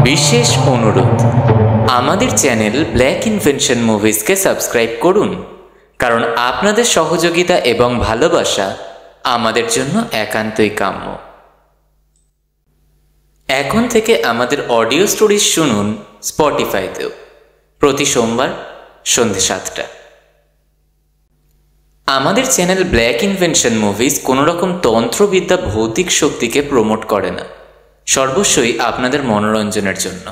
বিশেষ অনুরোধ, আমাদের চ্যানেল ব্ল্যাক ইনভেনশন মুভিজকে সাবস্ক্রাইব করুন, কারণ আপনাদের সহযোগিতা এবং ভালোবাসা আমাদের জন্য একান্তই কাম্য। এখন থেকে আমাদের অডিও স্টোরিজ শুনুন স্পটিফাইতেও প্রতি সোমবার সন্ধ্যে 7টায়। আমাদের চ্যানেল ব্ল্যাক ইনভেনশন মুভিজ কোনো রকম তন্ত্রবিদ্যা ভৌতিক শক্তিকে প্রমোট করে না, সর্বস্বই আপনাদের মনোরঞ্জনের জন্য।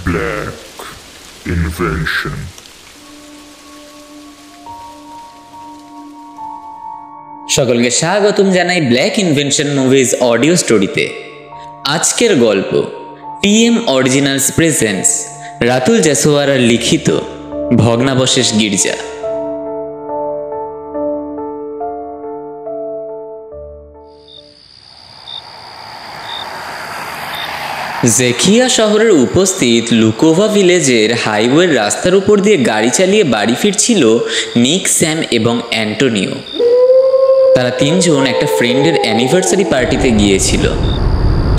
Black invention. সকলকে স্বাগতম জানাই ব্ল্যাক ইনভেনশন মুভিজ অডিও স্টোরিতে। আজকের গল্প টিএম অরিজিনালস প্রেজেন্টস রাতুল জাসওয়ারার লিখিত ভগ্নাবশেষ গির্জা। জেকিয়া শহরের উপস্থিত লুকোভা ভিলেজের হাইওয়ের রাস্তার উপর দিয়ে গাড়ি চালিয়ে বাড়ি ফিরছিল নিক, স্যাম এবং অ্যান্টোনিও। তারা তিনজন একটা ফ্রেন্ডের অ্যানিভার্সারি পার্টিতে গিয়েছিল।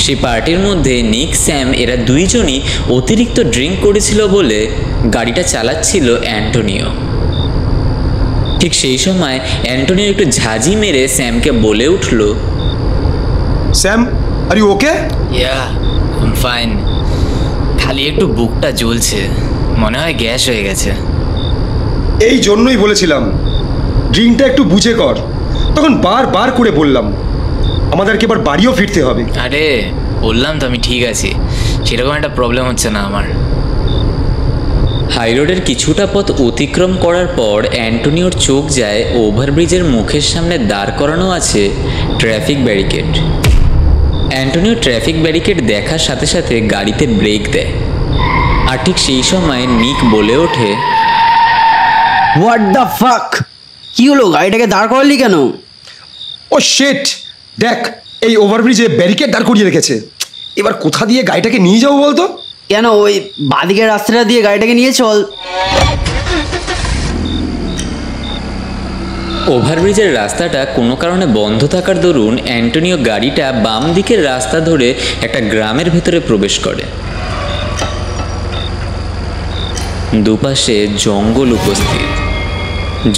সেই পার্টির মধ্যে নিক, স্যাম এরা দুইজনই অতিরিক্ত ড্রিঙ্ক করেছিল বলে গাড়িটা চালাচ্ছিল অ্যান্টোনিও। ঠিক সেই সময় অ্যান্টোনিও একটু ঝাঁঝি মেরে স্যামকে বলে উঠল, Sam, are you okay? Yeah I am fine, খালি একটু বুকটা জ্বলছে, মনে হয় গ্যাস হয়ে গেছে। এই জন্যই বলেছিলাম ড্রিঙ্কটা একটু বুঝে কর। তখন বারবার করে বললাম আমাদেরকে এবার বাড়িও ফিরতে হবে। আরে বললাম তো আমি ঠিক আছি, সেরকম একটা প্রবলেম হচ্ছে না আমার। হাইরোডের কিছুটা পথ অতিক্রম করার পর অ্যান্টোনিওর চোখ যায় ওভারব্রিজের মুখের সামনে দাঁড় করানো আছে traffic barricade. Antonio traffic barricade দেখার সাথে সাথে গাড়িতে ব্রেক দেয়, আর ঠিক সেই সময় নিক বলে ওঠে, হোয়াট দ্য ফাক, কি হলো? গাড়িটাকে দাঁড় করালি কেন? ও শিট, দেখ এই ওভারব্রিজে ব্যারিকেড দাঁড় করিয়ে রেখেছে। এবার কোথা দিয়ে গাড়িটাকে নিয়ে যাবো বলতো? কেন, ওই বাদিকের রাস্তাটা দিয়ে গাড়িটাকে নিয়ে চল। ওভারব্রিজের রাস্তাটা কোনো কারণে বন্ধ থাকার দরুন অ্যান্টোনিও গাড়িটা বাম দিকের রাস্তা ধরে একটা গ্রামের ভেতরে প্রবেশ করে। দুপাশে জঙ্গল উপস্থিত।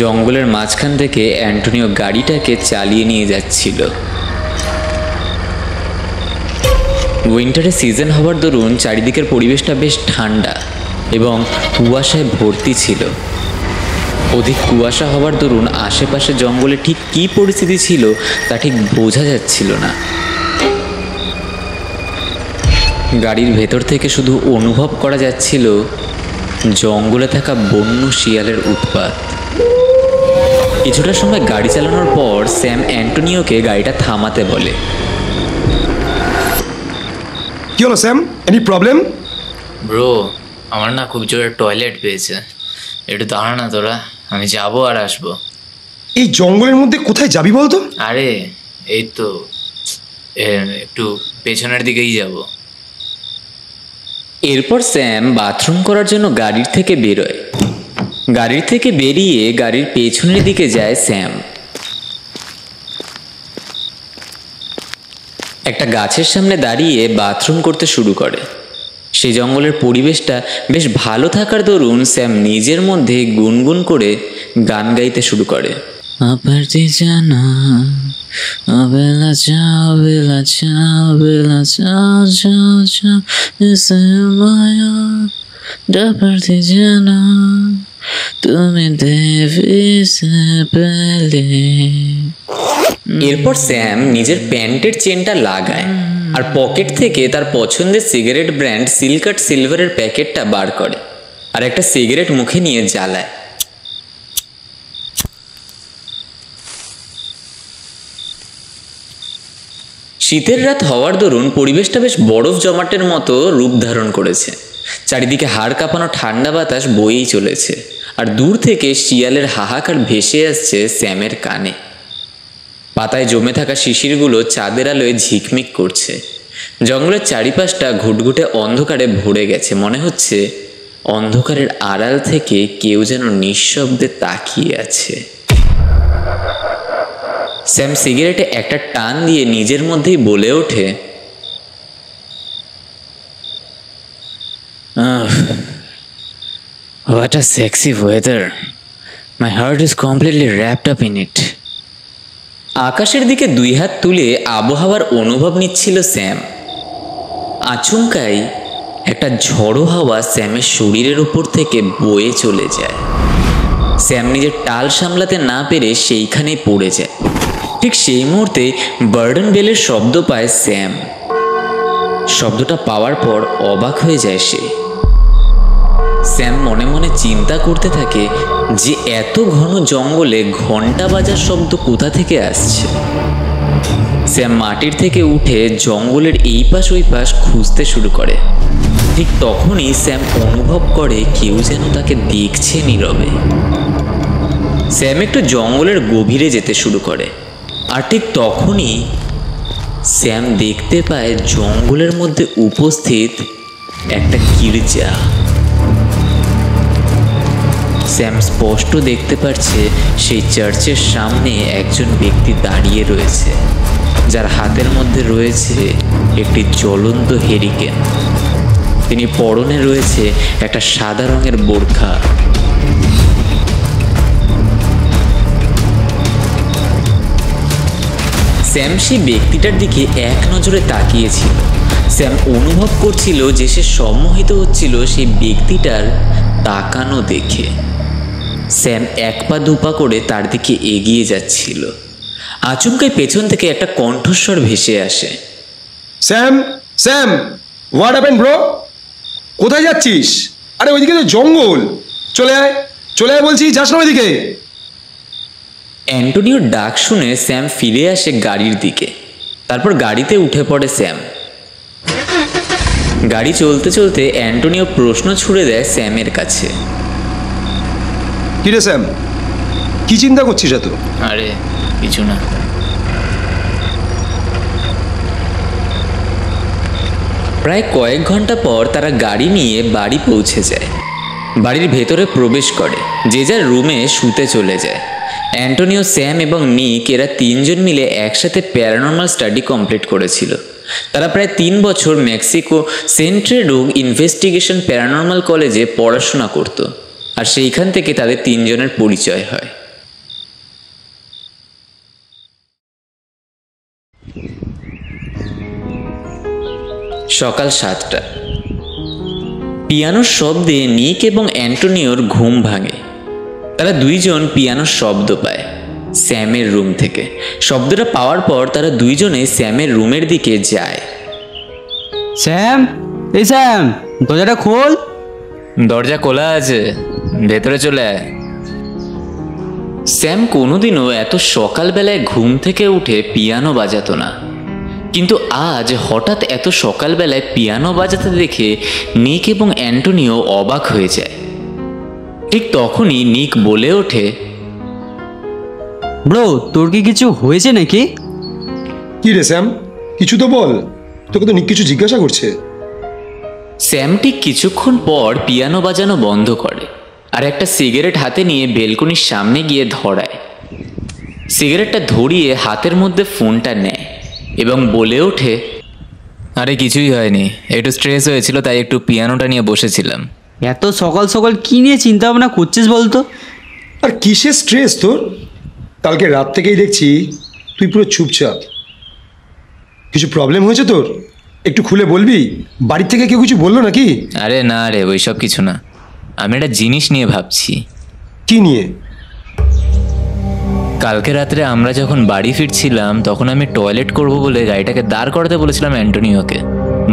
জঙ্গলের মাঝখান থেকে অ্যান্টোনিও গাড়িটাকে চালিয়ে নিয়ে যাচ্ছিল। উইন্টারের সিজন হওয়ার দরুন চারিদিকের পরিবেশটা বেশ ঠান্ডা এবং কুয়াশায় ভর্তি ছিল। অধিক কুয়াশা হওয়ার দরুন আশেপাশে জঙ্গলে ঠিক কী পরিস্থিতি ছিল তা ঠিক বোঝা যাচ্ছিল না। গাড়ির ভেতর থেকে শুধু অনুভব করা যাচ্ছিল জঙ্গলে থাকা বন্য শিয়ালের উৎপাত। কিছুটা সময় গাড়ি চালানোর পর স্যাম অ্যান্টোনিওকে গাড়িটা থামাতে বলে। কি হলো স্যাম, এনি প্রবলেম? ব্রো, আমার না খুব জোরে টয়লেট পেয়েছে, একটু দাঁড়া না তোরা, আমি যাবো আর আসবো। এই জঙ্গলের মধ্যে কোথায় যাবি বলতো? আরে এই তো একটু পেছনের দিকেই যাব। এরপর স্যাম বাথরুম করার জন্য গাড়ির থেকে বেরোয়। গাড়ির থেকে বেরিয়ে গাড়ির পেছনের দিকে যায় স্যাম। একটা গাছের সামনে দাঁড়িয়ে বাথরুম করতে শুরু করে। সেই জঙ্গলের পরিবেশটা বেশ ভালো থাকার দরুন স্যাম নিজের মধ্যে গুনগুন করে গান গাইতে শুরু করে। এরপর স্যাম নিজের প্যান্টের চেনটা লাগায় আর পকেট থেকে তার পছন্দের সিগারেট ব্র্যান্ড সিলকাট সিলভারের প্যাকেটটা বার করে আর একটা সিগারেট মুখে নিয়ে জ্বালায়। শীতের রাত হওয়ার দরুন পরিবেশটা বেশ বরফ জমাটের মতো রূপ ধারণ করেছে। চারিদিকে হাড় কাঁপানো ঠান্ডা বাতাস বয়েই চলেছে আর দূর থেকে শিয়ালের হাহাকার ভেসে আসছে স্যামের কানে। পাতায় জমে থাকা শিশিরগুলো চাঁদের আলোয় ঝিকমিক করছে। জঙ্গলের চারিপাশটা ঘুটঘুটে অন্ধকারে ভরে গেছে, মনে হচ্ছে অন্ধকারের আড়াল থেকে কেউ যেন নিঃশব্দে তাকিয়ে আছে। স্যাম সিগারেটে একটা টান দিয়ে নিজের মধ্যেই বলে ওঠে, What a sexy weather. My heart is completely wrapped up in it. আকাশের দিকে দুই হাত তুলে আবহাওয়ার অনুভব নিচ্ছিল স্যাম। আচমকাই একটা ঝড়ো হাওয়া স্যামের শরীরের উপর থেকে বয়ে চলে যায়। স্যাম নিজের টাল সামলাতে না পেরে সেইখানেই পড়ে যায়। ঠিক সেই মুহূর্তে বার্ডেন বেলের শব্দ পায় স্যাম। শব্দটা পাওয়ার পর অবাক হয়ে যায় সে। স্যাম মনে মনে চিন্তা করতে থাকে যে এত ঘন জঙ্গলে ঘন্টা বাজার শব্দ কোথা থেকে আসছে। স্যাম মাটির থেকে উঠে জঙ্গলের এই পাশ ওই পাশ খুঁজতে শুরু করে। ঠিক তখনই স্যাম অনুভব করে কেউ যেন তাকে দেখছে নীরবে। স্যাম একটু জঙ্গলের গভীরে যেতে শুরু করে, আর ঠিক তখনই স্যাম দেখতে পায় জঙ্গলের মধ্যে উপস্থিত একটা গির্জা। স্যাম স্পষ্ট দেখতে পাচ্ছে সেই চার্চের সামনে একজন ব্যক্তি দাঁড়িয়ে রয়েছে, যার হাতের মধ্যে রয়েছে একটি জ্বলন্ত হেরিকেন। তিনি পরনে রয়েছে একটা সাদা রঙের বোরখা। স্যাম সেই ব্যক্তিটার দিকে এক নজরে তাকিয়েছিল। স্যাম অনুভব করছিল যে সে সম্মোহিত হচ্ছিল সেই ব্যক্তিটার তাকানো দেখে। স্যাম এক পা দুপা করে তার দিকে এগিয়ে যাচ্ছিল। আচমকাই পেছন থেকে একটা কণ্ঠস্বর ভেসে আসে, Sam, Sam, what happen bro? কোথায় যাচ্ছিস? আরে ওইদিকে তো জঙ্গল, চলে আয়, চলে আয় বলছি, যাস না ওইদিকে। অ্যান্টোনিওর ডাক শুনে স্যাম ফিরে আসে গাড়ির দিকে। তারপর গাড়িতে উঠে পড়ে স্যাম। গাড়ি চলতে চলতে অ্যান্টোনিও প্রশ্ন ছুড়ে দেয় স্যামের কাছে, কিরে স্যাম, কি চিন্তা করছিস এত? আরে কিছু না। প্রায় কয়েক ঘন্টা পর তারা গাড়ি নিয়ে বাড়ি পৌঁছে যায়। বাড়ির ভেতরে প্রবেশ করে, যে যার রুমে শুতে চলে যায়। অ্যান্টোনিও, স্যাম এবং নিক এরা তিনজন মিলে একসাথে প্যারানর্মাল স্টাডি কমপ্লিট করেছিল। তারা প্রায় 3 বছর মেক্সিকো সেন্ট্রেডো ইনভেস্টিগেশন প্যারানর্মাল কলেজে পড়াশোনা করত, আর সেইখান থেকে তাদের তিনজনের পরিচয় হয়। সকাল 7টা। পিয়ানোর শব্দে নিক এবং অ্যান্টোনিওর ঘুম ভাঙে। তারা দুইজন পিয়ানোর শব্দ পায় স্যামের রুম থেকে। শব্দটা পাওয়ার পর তারা দুইজনে স্যামের রুমের দিকে যায়। স্যাম, এই স্যাম, দরজাটা খোল। দরজা খোলা আছে, ভেতরে চলে আয়। স্যাম কোনোদিনও এত সকালবেলায় ঘুম থেকে উঠে পিয়ানো বাজাতো না, কিন্তু আজ হঠাৎ এত সকালবেলায় পিয়ানো বাজাতে দেখে নিক এবং অ্যান্টোনিও অবাক হয়ে যায়। ঠিক তখনই নিক বলে ওঠে, ব্রো, তোর কি কিছু হয়েছে নাকি? কি রে স্যাম, কিছু তো বল, তোকে তো নিক কিছু জিজ্ঞাসা করছে। স্যাম ঠিক কিছুক্ষণ পর পিয়ানো বাজানো বন্ধ করে আর একটা সিগারেট হাতে নিয়ে বেলকনির সামনে গিয়ে ধরায়। সিগারেটটা ধরিয়ে হাতের মধ্যে ফোনটা নেয় এবং বলে ওঠে, আরে কিছুই হয়নি, একটু স্ট্রেস হয়েছিল তাই একটু পিয়ানোটা নিয়ে বসেছিলাম। এত সকাল সকাল কি নিয়ে চিন্তা ভাবনা করছিস বলতো? আর কিসের স্ট্রেস তোর? কালকে রাত থেকেই দেখছি তুই পুরো চুপচাপ। কিছু প্রবলেম হয়েছে তোর? একটু খুলে বলবি? বাড়ির থেকে কেউ কিছু বললো নাকি? আরে না রে, ওইসব কিছু না। আমি একটা জিনিস নিয়ে ভাবছি। কি নিয়ে? কালকে রাত্রে আমরা যখন বাড়ি ফিরছিলাম তখন আমি টয়লেট করব বলে গাড়িটাকে দাঁড় করাতে বলেছিলাম অ্যান্টোনিওকে,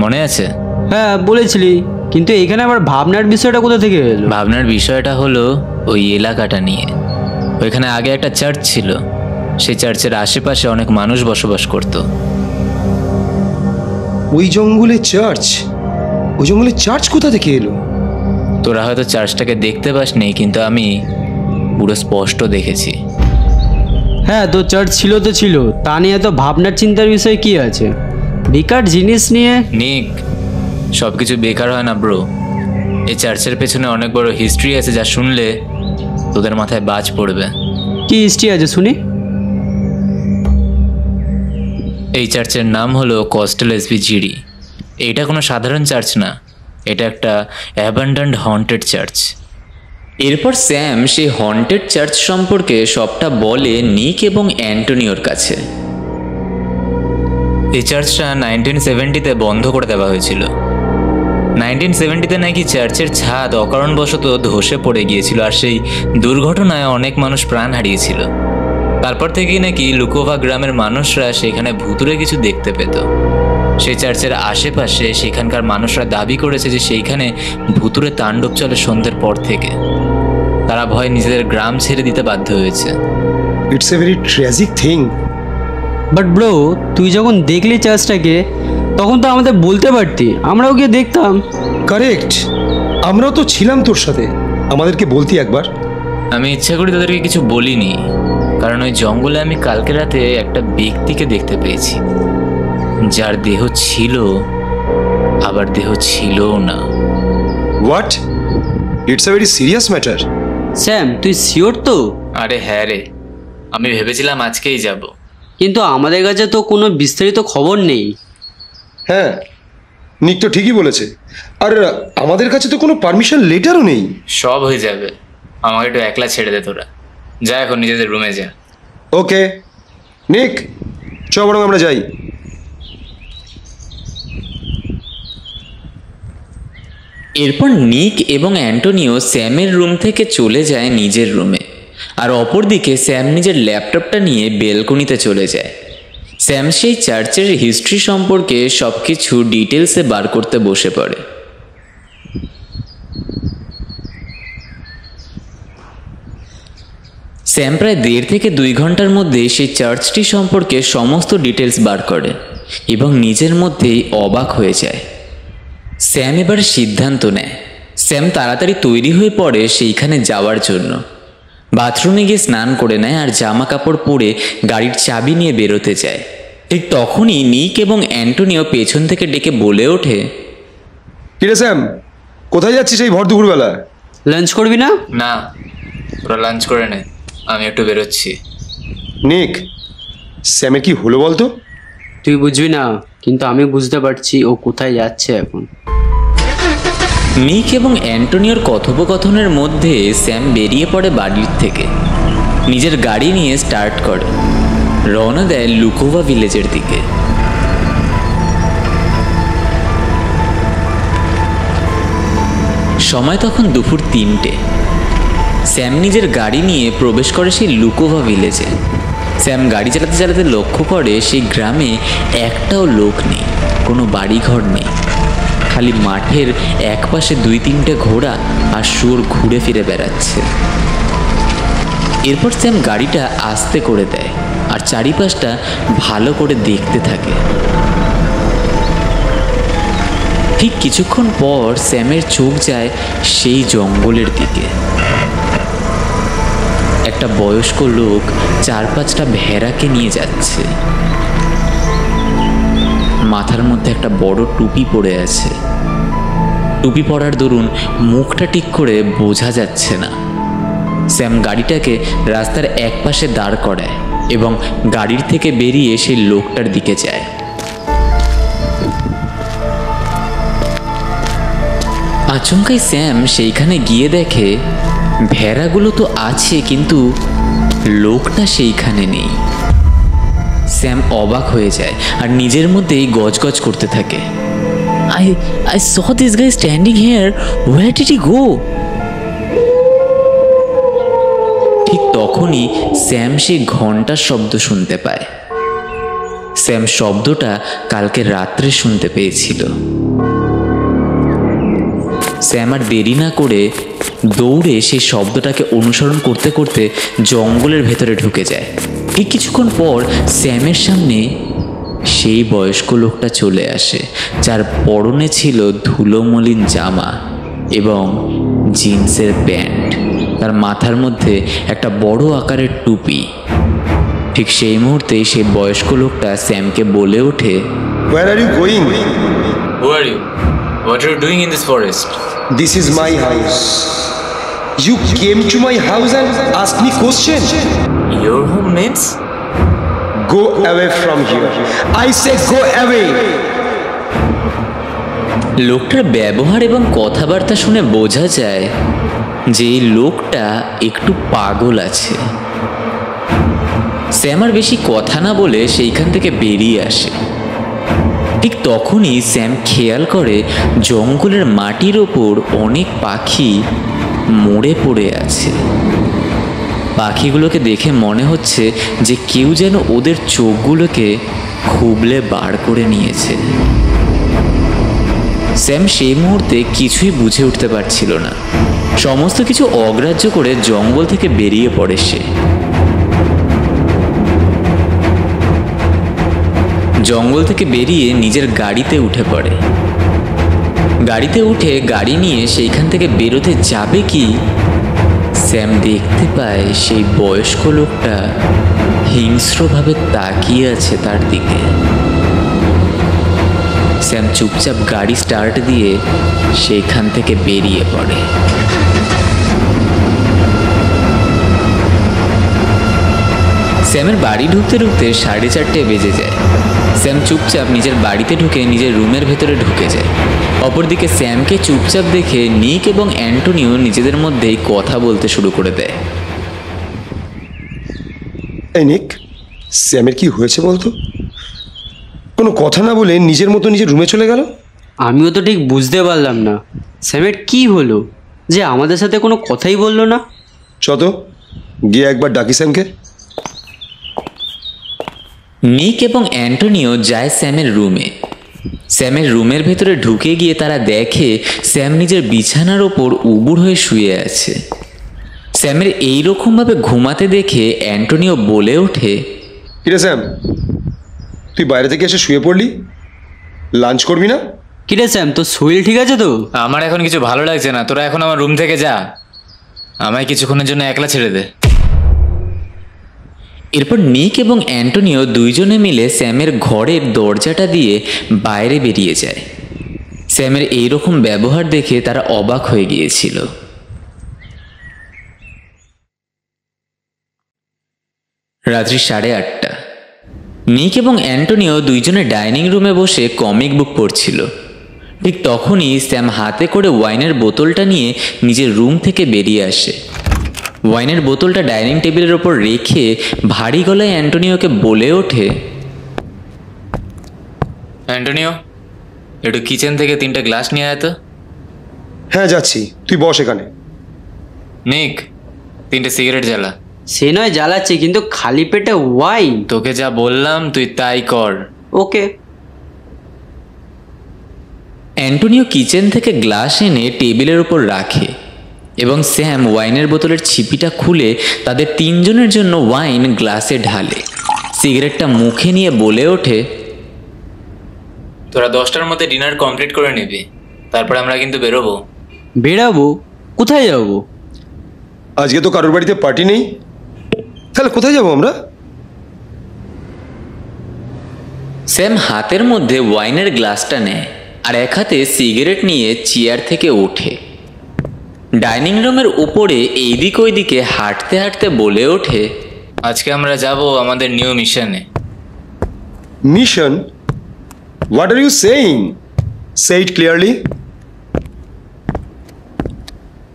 মনে আছে? হ্যাঁ বলেছিলি, কিন্তু এখানে আবার ভাবনার বিষয়টা কোথা থেকে এলো? ভাবনার বিষয়টা হলো ওই এলাকাটা নিয়ে। ওইখানে আগে একটা চার্চ ছিল, সেই চার্চের আশেপাশে অনেক মানুষ বসবাস করত। ওই জঙ্গলে চার্চ? ওই জঙ্গলে চার্চ কোথা থেকে এলো? তোরা হয়তো চার্চটাকে দেখতে পাসনি, কিন্তু আমি পুরো স্পষ্ট দেখেছি। হ্যাঁ, তো চার্চ ছিল তো ছিল, তা নিয়ে তো ভাবনার চিন্তার বিষয় কি আছে? বেকার জিনিস নিয়ে। নিক, সব কিছু বেকার হয় না ব্রো। এই চার্চের পেছনে অনেক বড় হিস্ট্রি আছে, যা শুনলে তোদের মাথায় বাজ পড়বে। কি হিস্ট্রি আছে শুনি? এই চার্চের নাম হলো কস্টাল এসবিজিডি। এটা কোনো সাধারণ চার্চ না, এটা একটা অ্যাবান্ডান্ড হন্টেড চার্চ। এরপর স্যাম সেই হন্টেড চার্চ সম্পর্কে সবটা বলে নিক এবং অ্যান্টোনিওর কাছে। এই চার্চটা 1970-তে বন্ধ করে দেওয়া হয়েছিল। 1970-তে নাকি চার্চের ছাদ অকারণবশত ধসে পড়ে গিয়েছিল, আর সেই দুর্ঘটনায় অনেক মানুষ প্রাণ হারিয়েছিল। তারপর থেকেই নাকি লুকোভা গ্রামের মানুষরা সেখানে ভুতুরে কিছু দেখতে পেত। সেই চার্চের আশেপাশে সেখানকার মানুষরা দাবি করেছে যে সেইখানে ভুতুরে তাণ্ডব চলে সন্ধ্যের পর থেকে। তারা ভয়ে নিজেদের গ্রাম ছেড়ে দিতে বাধ্য হয়েছে। It's a very tragic thing. But bro, তুই যখন দেখলি চার্চটাকে তখন তো আমাদের বলতে পারতি, আমরাও গিয়ে দেখতাম। কারেক্ট, আমরাও তো ছিলাম তোর সাথে, আমাদেরকে বলতি একবার। আমি ইচ্ছা করি তাদেরকে কিছু বলিনি, কারণ ওই জঙ্গলে আমি কালকে রাতে একটা ব্যক্তিকে দেখতে পেয়েছি, যার দেহ ছিল আবার দেহ ছিলও না। What? It's a very serious matter. Sam, তুই শিওর তো? আরে হ্যাঁ রে, আমি ভেবেছিলাম আজকেই যাব। কিন্তু আমাদের কাছে তো কোনো বিস্তারিত খবর নেই। হ্যাঁ, নিক তো ঠিকই বলেছে। আর আমাদের কাছে তো কোনো পারমিশন লেটারও নেই। সব হয়ে যাবে, আমাকে একটু একলা ছেড়ে দে তোরা। যা এখন নিজেদের রুমে যা। ওকে নিক, চ বরং আমরা যাই। এরপর নিক এবং অ্যান্টোনিও স্যামের রুম থেকে চলে যায় নিজের রুমে, আর অপরদিকে স্যাম নিজের ল্যাপটপটা নিয়ে বেলকনিতে চলে যায়। স্যাম সেই চার্চের হিস্ট্রি সম্পর্কে সব কিছু ডিটেলসে বার করতে বসে পড়ে। স্যাম প্রায় 1.5 থেকে 2 ঘন্টার মধ্যে সেই চার্চটি সম্পর্কে সমস্ত ডিটেলস বার করে এবং নিজের মধ্যেই অবাক হয়ে যায়। স্যাম এবার সিদ্ধান্ত নেয়। স্যাম তাড়াতাড়ি তৈরি হয়ে পড়ে সেইখানে যাওয়ার জন্য। বাথরুমে গিয়ে স্নান করে নেয় আর জামা কাপড় পরে গাড়ির চাবি নিয়ে বেরোতে যায়। ঠিক তখনই নিক এবং অ্যান্টোনিও পেছন থেকে ডেকে বলে ওঠে, কিরে স্যাম, কোথায় যাচ্ছিস এই ভর দুপুরবেলা? লাঞ্চ করবি না? না, ওরা লাঞ্চ করে নে, আমি একটু বেরোচ্ছি। নিক, স্যামের কি হলো বলতো? তুই বুঝবি না, কিন্তু আমি বুঝতে পারছি ও কোথায় যাচ্ছে এখন। নিক এবং অ্যান্টোনিওর কথোপকথনের মধ্যে স্যাম বেরিয়ে পড়ে বাড়ির থেকে। নিজের গাড়ি নিয়ে স্টার্ট করে রওনা দেয় লুকোভা ভিলেজের দিকে। সময় তখন দুপুর 3টে। স্যাম নিজের গাড়ি নিয়ে প্রবেশ করে সেই লুকোভা ভিলেজে। স্যাম গাড়ি চালাতে চালাতে লক্ষ্য করে সেই গ্রামে একটাও লোক নেই, কোনো বাড়িঘর নেই। খালি মাঠের একপাশে 2-3টে ঘোড়া আর শুয়োর ঘুরে ফিরে বেড়াচ্ছে। এরপর স্যাম গাড়িটা আস্তে করে দেয় আর চারিপাশটা ভালো করে দেখতে থাকে। ঠিক কিছুক্ষণ পর স্যামের চোখ যায় সেই জঙ্গলের দিকে। একটা বয়স্ক লোক 4-5টা ভেড়াকে নিয়ে যাচ্ছে। মাথার মধ্যে একটা বড় টুপি পরে আছে। টুপি পরার দরুন মুখটা ঠিক করে বোঝা যাচ্ছে না। স্যাম গাড়িটাকে রাস্তার একপাশে দাঁড় করায় এবং গাড়ির থেকে বেরিয়ে সেই লোকটার দিকে যায়। আচমকাই স্যাম সেইখানে গিয়ে দেখে ভেড়াগুলো তো আছে, কিন্তু লোকটা সেইখানে নেই। স্যাম অবাক হয়ে যায় আর নিজের মধ্যেই গজগজ করতে থাকে। I saw this guy standing here. Where did he go? ঠিক তখনই স্যাম সেই ঘন্টার শব্দ শুনতে পায়। স্যাম শব্দটা কালকে রাত্রে শুনতে পেয়েছিল। স্যাম আর দেরি না করে দৌড়ে সেই শব্দটাকে অনুসরণ করতে করতে জঙ্গলের ভেতরে ঢুকে যায়। ঠিক কিছুক্ষণ পর স্যামের সামনে সেই বয়স্ক লোকটা চলে আসে, যার পরনে ছিল ধুলো মলিন জামা এবং জিন্সের প্যান্ট। তার মাথার মধ্যে একটা বড় আকারের টুপি। ঠিক সেই মুহূর্তে সেই বয়স্ক লোকটা স্যামকে বলে ওঠে, Where are you going? Who are you? What are you doing in this forest? This is my house. You came to my house and asked me question. Your home means? Go away from here. I say go away. লোকটার ব্যবহার এবং কথাবার্তা শুনে বোঝা যায় যে এই লোকটা একটু পাগল আছে। স্যাম আর বেশি কথা না বলে সেইখান থেকে বেরিয়ে আসে। ঠিক তখনই স্যাম খেয়াল করে জঙ্গলের মাটির ওপর অনেক পাখি মরে পড়ে আছে। পাখিগুলোকে দেখে মনে হচ্ছে যে কেউ যেন ওদের চোখগুলোকে খুবলে বার করে নিয়েছে। স্যাম সেই মুহূর্তে কিছুই বুঝে উঠতে পারছিল না। সমস্ত কিছু অগ্রাহ্য করে জঙ্গল থেকে বেরিয়ে পড়ে সে। জঙ্গল থেকে বেরিয়ে নিজের গাড়িতে উঠে পড়ে। গাড়িতে উঠে গাড়ি নিয়ে সেইখান থেকে বেরোতে যাবে কি, স্যাম দেখতে পায় সেই বয়স্ক লোকটা হিংস্রভাবে তাকিয়ে আছে তার দিকে। স্যাম চুপচাপ গাড়ি স্টার্ট দিয়ে সেইখান থেকে বেরিয়ে পড়ে। স্যামের বাড়ি ঢুকতে ঢুকতে 4:30 বেজে যায়। স্যাম চুপচাপ নিজের বাড়িতে ঢুকে নিজের রুমের ভেতরে ঢুকে যায়। অপরদিকে স্যামকে চুপচাপ দেখে নিক এবং অ্যান্টোনিও নিজেদের মধ্যেই কথা বলতে শুরু করে দেয়। এই নিক, স্যামের কি হয়েছে বলতো? কোনো কথা না বলে নিজের মতো নিজের রুমে চলে গেল। আমিও তো ঠিক বুঝতে পারলাম না স্যামের কি হলো যে আমাদের সাথে কোনো কথাই বললো না। চত গিয়ে একবার ডাকি স্যামকে। নিক এবং অ্যান্টোনিও যায় স্যামের রুমে। স্যামের রুমের ভেতরে ঢুকে গিয়ে তারা দেখে স্যাম নিজের বিছানার ওপর উবুড় হয়ে শুয়ে আছে। স্যামের এইরকমভাবে ঘুমাতে দেখে অ্যান্টোনিও বলে ওঠে, কিরে স্যাম, তুই বাইরে থেকে এসে শুয়ে পড়লি? লাঞ্চ করবি না? কিরে স্যাম, তোর শরীর ঠিক আছে তো? আমার এখন কিছু ভালো লাগছে না, তোরা এখন আমার রুম থেকে যা, আমায় কিছুক্ষণের জন্য একলা ছেড়ে দে। এরপর নিক এবং অ্যান্টোনিও দুইজনে মিলে স্যামের ঘরের দরজাটা দিয়ে বাইরে বেরিয়ে যায়। স্যামের এইরকম ব্যবহার দেখে তারা অবাক হয়ে গিয়েছিল। রাত্রি 8:30। নিক এবং অ্যান্টোনিও দুইজনে ডাইনিং রুমে বসে কমিক বুক পড়ছিল। ঠিক তখনই স্যাম হাতে করে ওয়াইনের বোতলটা নিয়ে নিজের রুম থেকে বেরিয়ে আসে। ওয়াইনের বোতলটা ডাইনিং টেবিলের ওপর রেখে ভারী গলায় অ্যান্টোনিওকে বলে ওঠে, অ্যান্টোনিও, একটু কিচেন থেকে 3টা গ্লাস নিয়ে আয় তো। হ্যাঁ যাচ্ছি, তুই বস এখানে। নিক, 3টে সিগারেট জ্বালা। সে নয় জ্বালাচ্ছে, কিন্তু খালি পেটে ওয়াইন? তোকে যা বললাম তুই তাই কর। ওকে। অ্যান্টোনিও কিচেন থেকে গ্লাস এনে টেবিলের ওপর রাখে এবং স্যাম ওয়াইনের বোতলের ছিপিটা খুলে তাদের 3 জনের জন্য ওয়াইন গ্লাসে ঢালে। সিগারেটটা মুখে নিয়ে বলে ওঠে, তোরা 10টার মধ্যে ডিনার কমপ্লিট করে নিবি, তারপর আমরা কিন্তু বেরোবো। বেরাবো? কোথায় যাবো? আজকে তো কারোর বাড়িতে পার্টি নেই, তাহলে কোথায় যাবো আমরা? স্যাম হাতের মধ্যে ওয়াইনের গ্লাসটা নেয় আর এক হাতে সিগারেট নিয়ে চেয়ার থেকে ওঠে। ডাইনিং রুমের উপরে এইদিক ওইদিকে হাঁটতে হাঁটতে বলে ওঠে, আজকে আমরা যাব আমাদের নিউ মিশনে। Mission? What are you saying? Say it clearly.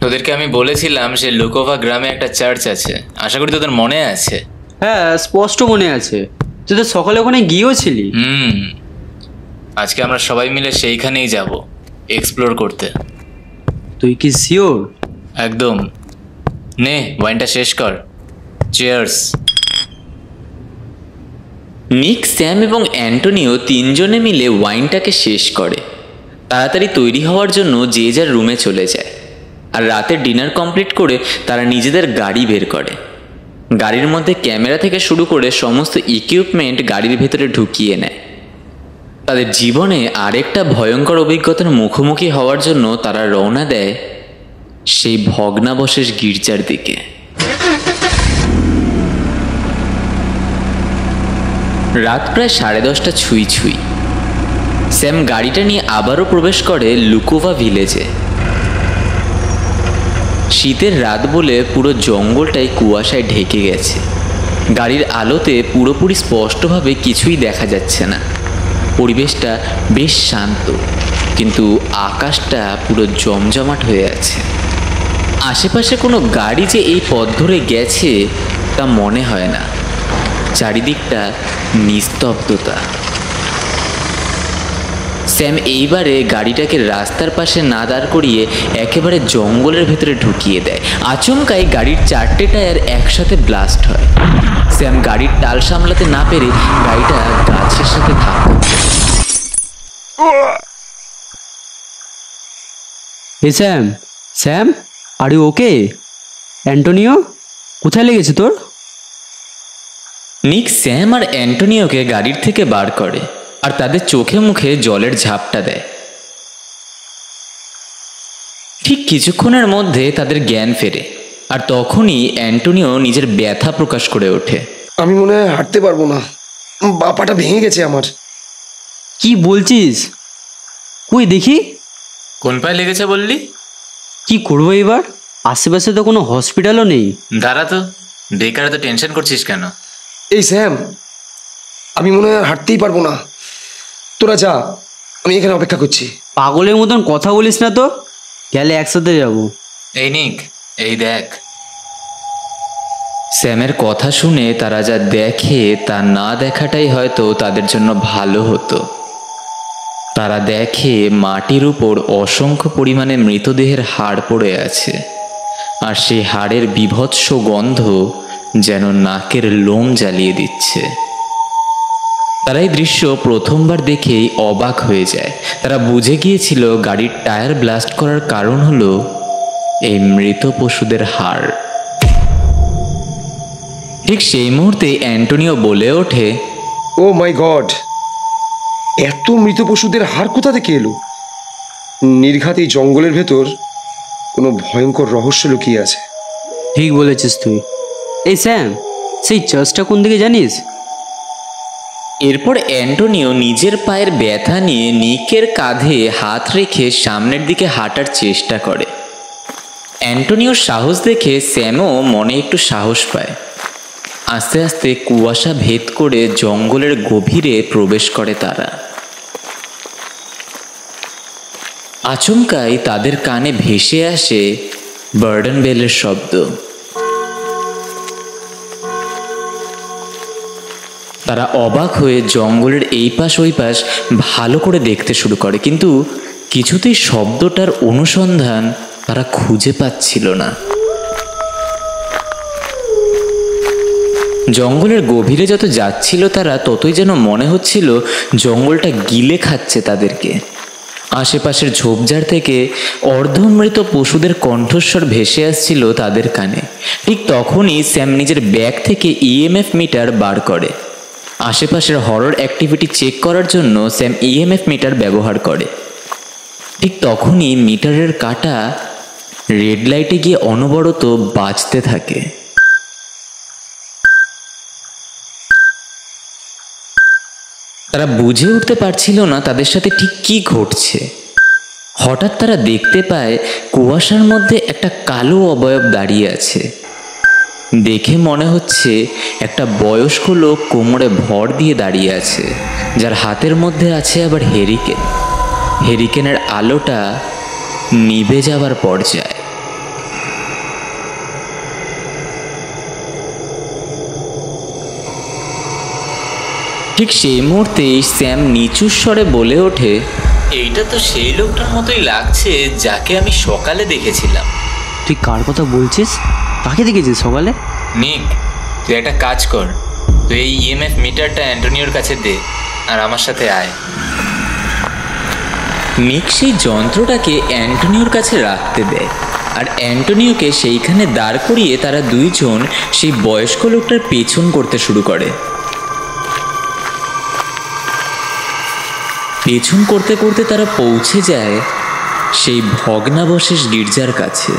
তোদেরকে আমি বলেছিলাম যে লুকোভা গ্রামে একটা চার্চ আছে, আশা করি তোদের মনে আছে। হ্যাঁ, স্পষ্ট মনে আছে, তুই তো সকালে ওখানে গিয়েওছিলি। আজকে আমরা সবাই মিলে সেইখানেই যাব এক্সপ্লোর করতে। তুই কি শিওর? একদম। নে ওয়াইনটা শেষ কর। চিয়ার্স। নিক, স্যাম এবং অ্যান্টোনিও 3 জনে মিলে ওয়াইনটাকে শেষ করে। তাড়াতাড়ি তৈরি হওয়ার জন্য যে যার রুমে চলে যায় আর রাতের ডিনার কমপ্লিট করে তারা নিজেদের গাড়ি বের করে। গাড়ির মধ্যে ক্যামেরা থেকে শুরু করে সমস্ত ইকুইপমেন্ট গাড়ির ভেতরে ঢুকিয়ে নেয়। তাদের জীবনে আরেকটা ভয়ঙ্কর অভিজ্ঞতার মুখোমুখি হওয়ার জন্য তারা রওনা দেয় সেই ভগ্নাবশেষ গির্জার দিকে। রাত প্রায় 10:30 ছুঁই ছুঁই। স্যাম গাড়িটা নিয়ে আবারও প্রবেশ করে লুকোভা ভিলেজে। শীতের রাত বলে পুরো জঙ্গলটাই কুয়াশায় ঢেকে গেছে। গাড়ির আলোতে পুরোপুরি স্পষ্টভাবে কিছুই দেখা যাচ্ছে না। পরিবেশটা বেশ শান্ত, কিন্তু আকাশটা পুরো জমজমাট হয়ে আছে। আশেপাশে কোনো গাড়ি যে এই পথ ধরে গেছে তা মনে হয় না। চারিদিকটা নিস্তব্ধতা। স্যাম এইবারে গাড়িটাকে রাস্তার পাশে না দাঁড় করিয়ে একেবারে জঙ্গলের ভেতরে ঢুকিয়ে দেয়। আচমকাই গাড়ির 4টে টায়ার একসাথে ব্লাস্ট হয়। স্যাম গাড়ির টাল সামলাতে না পেরে গাড়িটা গাছের সাথে ধাক্কা দেয়। Hey Sam, Sam, are you okay? Antonio, কোথায় লেগেছে তোর? নিক স্যাম আর অ্যান্টোনিওকে গাড়ির থেকে বার করে আর তাদের চোখে মুখে জলের ঝাপটা দেয়। ঠিক কিছুক্ষণের মধ্যে তাদের জ্ঞান ফেরে, আর তখনই অ্যান্টোনিও নিজের ব্যথা প্রকাশ করে ওঠে। আমি মনে হয় হাঁটতে পারবো না, বাপাটা ভেঙে গেছে আমার। কি বলছিস? কই দেখি। কোন পায়ে লেগেছে বললি? কি করবো এবার? আশেপাশে তো কোনো হসপিটালও নেই। দাঁড়া তো, বেকার তো টেনশন করছিস কেন? এই স্যাম, আমি মনে হয় হাঁটতেই পারবো না, তোরা যা, আমি এখানে অপেক্ষা করছি। পাগলের মতন কথা বলিস না তো, গেলে একসাথে যাব। এই নিক, এই দেখ। স্যামের কথা শুনে তারা যা দেখে তা না দেখাটাই হয়তো তাদের জন্য ভালো হতো। তারা দেখে মাটির উপর অসংখ্য পরিমাণে মৃতদেহের হাড় পড়ে আছে, আর সেই হাড়ের বীভৎস গন্ধ যেন নাকের লোম জ্বালিয়ে দিচ্ছে। তারা এই দৃশ্য প্রথমবার দেখেই অবাক হয়ে যায়। তারা বুঝে গিয়েছিল গাড়ির টায়ার ব্লাস্ট করার কারণ হলো এই মৃত পশুদের হাড়। ঠিক সেই মুহূর্তে অ্যান্টোনিও বলে ওঠে, ও মাই গড, এত মৃত পশুদের হাড় কোথা থেকে এলো? নির্ঘাত এই জঙ্গলের ভেতর কোনো ভয়ঙ্কর রহস্য লুকিয়ে আছে। ঠিক বলেছিস তুই। এই স্যাম, সেই চার্চটা কোন দিকে জানিস? এরপর অ্যান্টোনিও নিজের পায়ের ব্যথা নিয়ে নিকের কাঁধে হাত রেখে সামনের দিকে হাঁটার চেষ্টা করে। অ্যান্টোনিওর সাহস দেখে স্যামও মনে একটু সাহস পায়। আস্তে আস্তে কুয়াশা ভেদ করে জঙ্গলের গভীরে প্রবেশ করে তারা। আচমকাই তাদের কানে ভেসে আসে বার্ডেন বেলের শব্দ। তারা অবাক হয়ে জঙ্গলের এই পাশ ওই পাশ ভালো করে দেখতে শুরু করে, কিন্তু কিছুতেই শব্দটার অনুসন্ধান তারা খুঁজে পাচ্ছিল না। জঙ্গলের গভীরে যত যাচ্ছিল তারা, ততই যেন মনে হচ্ছিল জঙ্গলটা গিলে খাচ্ছে তাদেরকে। আশেপাশের ঝোপঝাড় থেকে অর্ধমৃত পশুদের কণ্ঠস্বর ভেসে আসছিল তাদের কানে। ঠিক তখনই স্যাম নিজের ব্যাগ থেকে ইএমএফ মিটার বার করে। আশেপাশের হরর অ্যাক্টিভিটি চেক করার জন্য স্যাম ইএমএফ মিটার ব্যবহার করে। ঠিক তখনই মিটারের কাঁটা রেড লাইটে গিয়ে অনবরত বাজতে থাকে। তারা বুঝে উঠতে পারছিল না তাদের সাথে ঠিক কী ঘটছে। হঠাৎ তারা দেখতে পায় কুয়াশার মধ্যে একটা কালো অবয়ব দাঁড়িয়ে আছে। দেখে মনে হচ্ছে একটা বয়স্ক লোক কোমরে ভর দিয়ে দাঁড়িয়ে আছে, যার হাতের মধ্যে আছে আবার হেরিকেন। হেরিকেনের আলোটা নিভে যাবার পর্যায়ে। ঠিক সেই মুহূর্তেই স্যাম নিচু স্বরে বলে ওঠে, এইটা তো সেই লোকটার মতোই লাগছে যাকে আমি সকালে দেখেছিলাম। তুই কার কথা বলছিস? কাকে দেখেছিস সকালে? নিক, তুই একটা কাজ কর, তুই এই ইএমএফ মিটারটা অ্যান্টোনিওর কাছে দে আর আমার সাথে আয়। নিক সেই যন্ত্রটাকে অ্যান্টোনিওর কাছে রাখতে দেয়, আর অ্যান্টোনিওকে সেইখানে দাঁড় করিয়ে তারা দুইজন সেই বয়স্ক লোকটার পেছন করতে শুরু করে। পেছন করতে করতে তারা পৌঁছে যায় সেই ভগ্নাবশেষ গির্জার কাছে,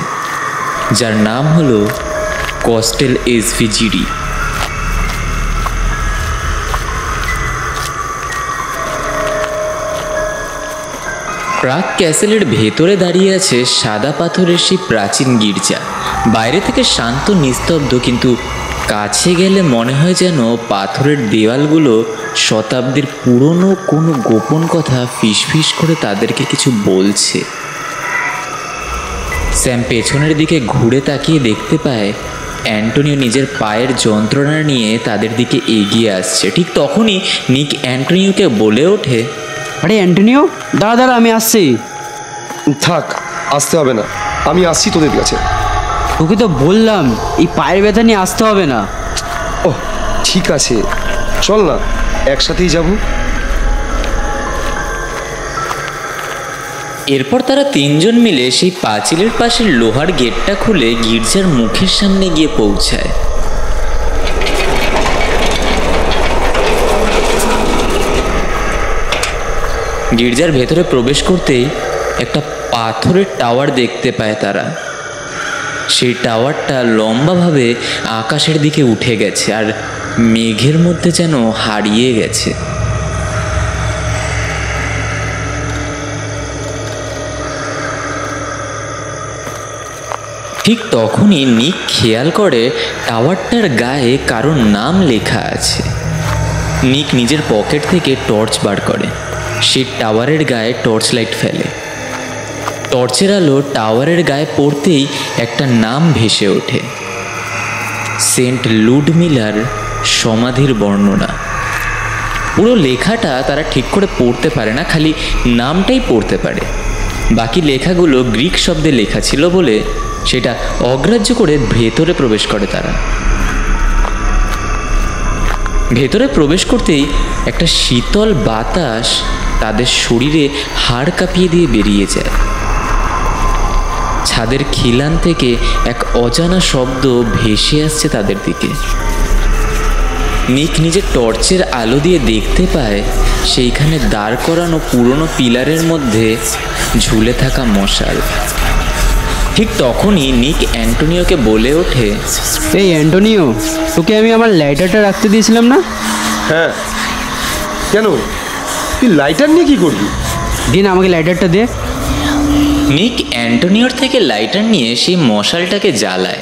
যার নাম হলো কস্টেল এসভিজিডি। প্রাগ ক্যাসেলের ভেতরে দাঁড়িয়ে আছে সাদা পাথরের সেই প্রাচীন গির্জা। বাইরে থেকে শান্ত নিস্তব্ধ, কিন্তু কাছে গেলে মনে হয় যেন পাথরের দেওয়ালগুলো শতাব্দীর পুরনো কোনো গোপন কথা ফিসফিস করে তাদেরকে কিছু বলছে। স্যাম পেছনের দিকে ঘুরে তাকিয়ে দেখতে পায় অ্যান্টোনিও নিজের পায়ের যন্ত্রণা নিয়ে তাদের দিকে এগিয়ে আসছে। ঠিক তখনই নিক অ্যান্টোনিওকে বলে ওঠে, আরে অ্যান্টোনিও, দাঁড়া দাঁড়া, আমি আসছি। থাক, আসতে হবে না, আমি আসছি তোদের কাছে। তোকে তো বললাম এই পায়ের ব্যথা নিয়ে আসতে হবে না। ওহ ঠিক আছে, চল না, একসাথেই যাব। এরপর তারা তিনজন মিলে সেই পাঁচিলের পাশের লোহার গেটটা খুলে গির্জার মুখের সামনে গিয়ে পৌঁছায়। গির্জার ভেতরে প্রবেশ করতেই একটা পাথরের টাওয়ার দেখতে পায় তারা। সেই টাওয়ারটা লম্বাভাবে আকাশের দিকে উঠে গেছে আর মেঘের মধ্যে যেন হারিয়ে গেছে। ঠিক তখনই নিক খেয়াল করে টাওয়ারটার গায়ে কারোর নাম লেখা আছে। নিক নিজের পকেট থেকে টর্চ বার করে, সেই টাওয়ারের গায়ে টর্চ লাইট ফেলে। টর্চের আলো টাওয়ারের গায়ে পড়তেই একটা নাম ভেসে ওঠে, সেন্ট লুডমিলার সমাধির বর্ণনা। পুরো লেখাটা তারা ঠিক করে পড়তে পারে না, খালি নামটাই পড়তে পারে। বাকি লেখাগুলো গ্রিক শব্দে লেখা ছিল বলে সেটা অগ্রাহ্য করে ভেতরে প্রবেশ করে তারা। ভেতরে প্রবেশ করতেই একটা শীতল বাতাস তাদের শরীরে হাড় কাঁপিয়ে দিয়ে বেরিয়ে যায়। ছাদের খিলান থেকে এক অজানা শব্দ ভেসে আসছে তাদের দিকে। নিক নিজের টর্চের আলো দিয়ে দেখতে পায় সেইখানে দাঁড় করানো পুরনো পিলারের মধ্যে ঝুলে থাকা মশাল। ঠিক তখনই নিক অ্যান্টোনিওকে বলে ওঠে, এই অ্যান্টোনিও, তোকে আমি আমার লাইটারটা রাখতে দিয়েছিলাম না? হ্যাঁ, কেন? তুই লাইটার নিয়ে কি করবি? দিন আমাকে লাইটারটা দে। নিক অ্যান্টোনিওর থেকে লাইটার নিয়ে সেই মশালটাকে জ্বালায়।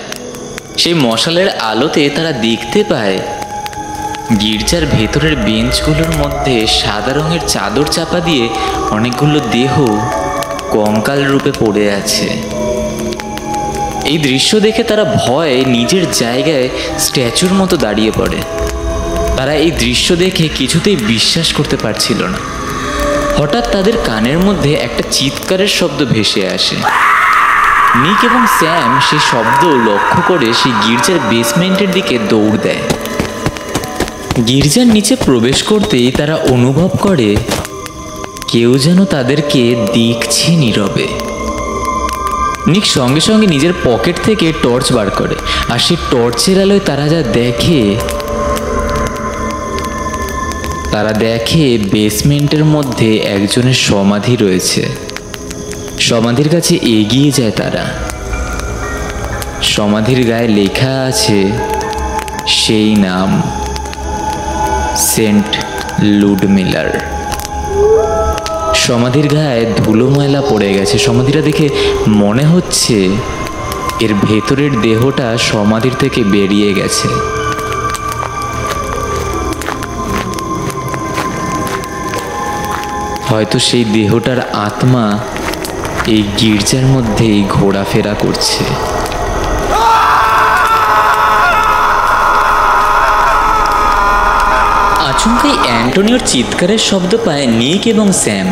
সেই মশালের আলোতে তারা দেখতে পায় গির্জার ভেতরের বেঞ্চগুলোর মধ্যে সাদা রঙের চাদর চাপা দিয়ে অনেকগুলো দেহ কঙ্কাল রূপে পড়ে আছে। এই দৃশ্য দেখে তারা ভয়ে নিজের জায়গায় স্ট্যাচুর মতো দাঁড়িয়ে পড়ে। তারা এই দৃশ্য দেখে কিছুতেই বিশ্বাস করতে পারছিল না। হঠাৎ তাদের কানের মধ্যে একটা চিৎকারের শব্দ ভেসে আসে। নিক এবং স্যাম সেই শব্দ লক্ষ্য করে সেই গির্জার বেসমেন্টের দিকে দৌড় দেয়। গির্জার নিচে প্রবেশ করতেই তারা অনুভব করে কেউ যেন তাদেরকে দেখছে নীরবে। নিক সঙ্গে সঙ্গে নিজের পকেট থেকে টর্চ বার করে, আর সেই টর্চের আলোয় তারা দেখে বেসমেন্টের মধ্যে একজনের সমাধি রয়েছে। সমাধির কাছে এগিয়ে যায় তারা। সমাধির গায়ে লেখা আছে সেই নাম, সেন্ট লুডমিলার। সমাধির গায়ে ধুলো ময়লা পড়ে গেছে। সমাধিটা দেখে মনে হচ্ছে এর ভেতরের দেহটা সমাধির থেকে বেরিয়ে গেছে। হয়তো সেই দেহটার আত্মা এই গির্জার মধ্যেই ঘোরাফেরা করছে। আচমকাই অ্যান্টোনিওর চিৎকারের শব্দ পায় নিক এবং স্যাম।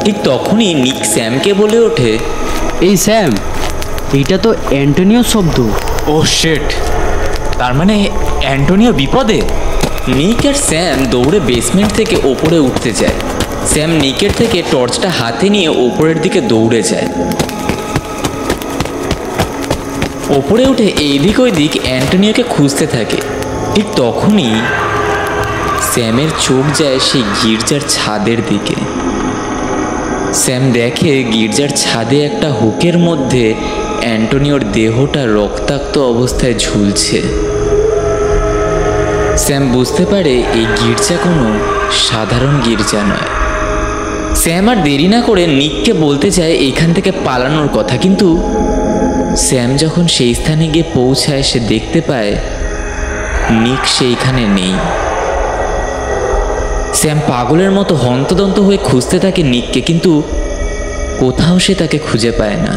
ঠিক তখনই নিক স্যামকে বলে ওঠে, এই স্যাম, এইটা তো অ্যান্টোনিওর শব্দ। ও শেট, তার মানে অ্যান্টোনিও বিপদে। নিক আর স্যাম দৌড়ে বেসমেন্ট থেকে ওপরে উঠতে যায়। স্যাম নিকের থেকে টর্চটা হাতে নিয়ে ওপরের দিকে দৌড়ে যায়। ওপরে উঠে এইদিক ওইদিক অ্যান্টোনিওকে খুঁজতে থাকে। ঠিক তখনই স্যামের চোখ যায় সেই গির্জার ছাদের দিকে। স্যাম দেখে গির্জার ছাদে একটা হুকের মধ্যে অ্যান্টোনিওর দেহটা রক্তাক্ত অবস্থায় ঝুলছে। স্যাম বুঝতে পারে এই গির্জা কোনো সাধারণ গির্জা নয়। স্যাম আর দেরি না করে নিককে বলতে চায় এখান থেকে পালানোর কথা, কিন্তু স্যাম যখন সেই স্থানে গিয়ে পৌঁছায় সে দেখতে পায় নিক সেইখানে নেই। স্যাম পাগলের মতো হন্তদন্ত হয়ে খুঁজতে থাকে নিককে, কিন্তু কোথাও সে তাকে খুঁজে পায় না।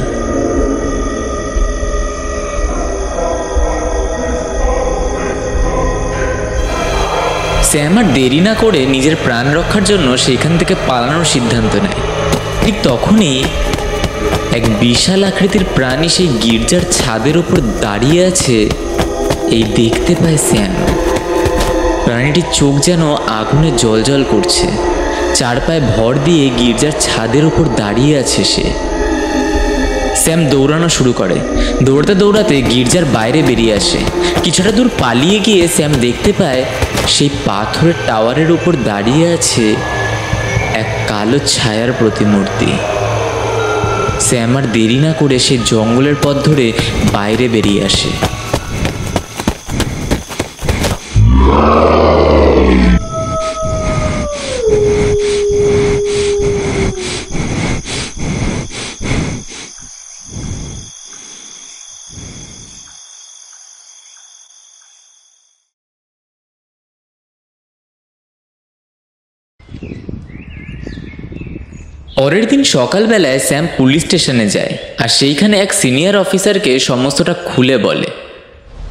স্যাম আর দেরি না করে নিজের প্রাণ রক্ষার জন্য সেইখান থেকে পালানোর সিদ্ধান্ত নেয়। ঠিক তখনই এক বিশাল আকৃতির প্রাণী সেই গির্জার ছাদের উপর দাঁড়িয়ে আছে এই দেখতে পায় স্যাম। প্রাণীটির চোখ যেন আগুনে জ্বলজ্বল করছে, চার পায়ে ভর দিয়ে গির্জার ছাদের উপর দাঁড়িয়ে আছে সে। স্যাম দৌড়ানো শুরু করে। দৌড়াতে দৌড়াতে গির্জার বাইরে বেরিয়ে আসে। কিছুটা দূর পালিয়ে গিয়ে স্যাম দেখতে পায় সেই পাথরের টাওয়ারের উপর দাঁড়িয়ে আছে এক কালো ছায়ার প্রতিমূর্তি। স্যাম আর দেরি না করে সে জঙ্গলের পথ ধরে বাইরে বেরিয়ে আসে। পরের দিন সকালবেলায় স্যাম পুলিশ স্টেশনে যায় আর সেইখানে এক সিনিয়র অফিসারকে সমস্তটা খুলে বলে।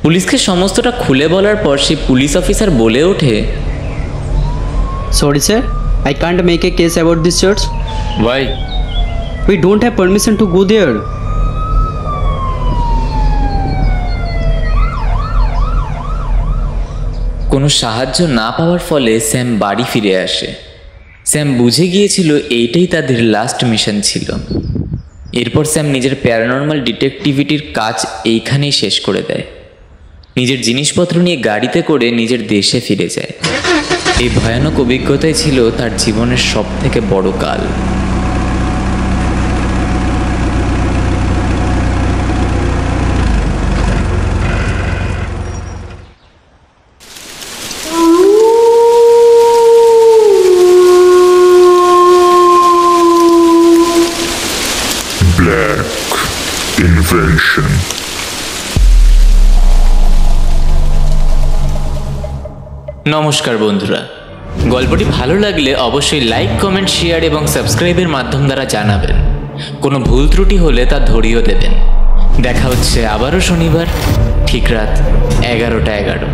পুলিশকে সমস্তটা খুলে বলার পর সেই পুলিশ অফিসার বলে ওঠে, Sorry sir, I can't make a case about this church. Why? We don't have permission to go there. কোনো সাহায্য না পাওয়ার ফলে স্যাম বাড়ি ফিরে আসে। স্যাম বুঝে গিয়েছিল এইটাই তাদের লাস্ট মিশন ছিল। এরপর স্যাম নিজের প্যারানর্মাল ডিটেকটিভিটির কাজ এইখানেই শেষ করে দেয়। নিজের জিনিসপত্র নিয়ে গাড়িতে করে নিজের দেশে ফিরে যায়। এই ভয়ানক অভিজ্ঞতাই ছিল তার জীবনের সবথেকে বড় কাল। Black Invention. নমস্কার বন্ধুরা, গল্পটি ভালো লাগলে অবশ্যই লাইক, কমেন্ট, শেয়ার এবং সাবস্ক্রাইবের মাধ্যম দ্বারা জানাবেন। কোনো ভুল ত্রুটি হলে তা ধরিয়ে দেবেন। দেখা হচ্ছে আবারও শনিবার ঠিক রাত 11টা 11।